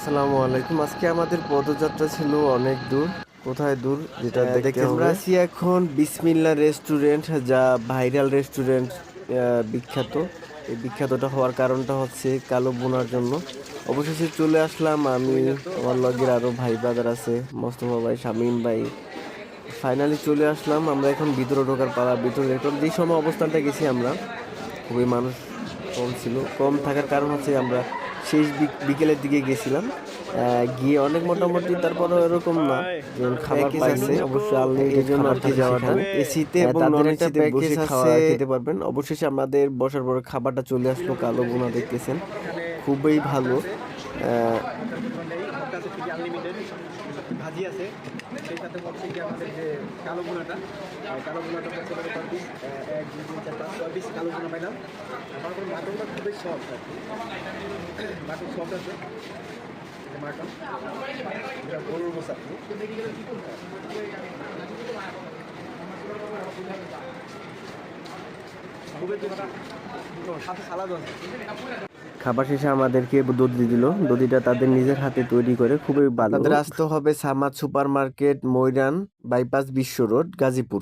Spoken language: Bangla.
আসসালামু আলাইকুম। আজকে আমাদের পদযাত্রা ছিল অনেক দূর। কোথায় দূর যেটা দেখতে হবে। আমরা আছি এখন বিসমিল্লা রেস্টুরেন্ট, যা ভাইরাল রেস্টুরেন্ট, বিখ্যাত। এই বিখ্যাতটা হওয়ার কারণটা হচ্ছে কালো বোনার জন্য। অবশেষে চলে আসলাম আমি, আমার লগের আরো ভাই ব্রাদার আছে, মোস্তফা ভাই, শামীম ভাই। ফাইনালি চলে আসলাম। আমরা এখন ভিতরে ঢোকার পালা। ভিতরে এখন যে সময় অবস্থানটা গেছি আমরা, খুবই মানুষ কম ছিল। কম থাকার কারণ হচ্ছে আমরা শেষ বিকেলের দিকে গেছিলাম। গিয়ে অনেক মোটামুটি, তারপরে এরকম না যেমন খাবার পাইছে অবশ্যই আনলিমিটেড জন্য আর কি যাওয়াটা এসিতে এবং নন এসিতে বসে খাওয়া খেতে পারবেন। অবশেষে আমাদের বসার পরে খাবারটা চলে আসলো, কালো ভুনা দেখতেছেন, খুবই ভালো। আহ, ভাজি আছে, সেই সাথে হচ্ছে কি আমাদের যে কালো ভুনাটা, কালো ভুনাটা হচ্ছে মানে কয় পিস, 1 2 3 4 5 6 পিস কালো ভুনা পাইলাম। তারপর মাটনটা খুবই সফট আর কি, মাটন সফট আছে, মাটন এটা গরুর গোস আর কি। খুবই সাথে সালাদ আছে। খাবার শেষে আমাদেরকে দধি দিল। দধিটা তাদের নিজের হাতে তৈরি করে, খুবই ভালো। আপনাদের আসতে হবে সামাদ সুপার মার্কেট, ময়রান বাইপাস, বিশ্ব রোড, গাজীপুর।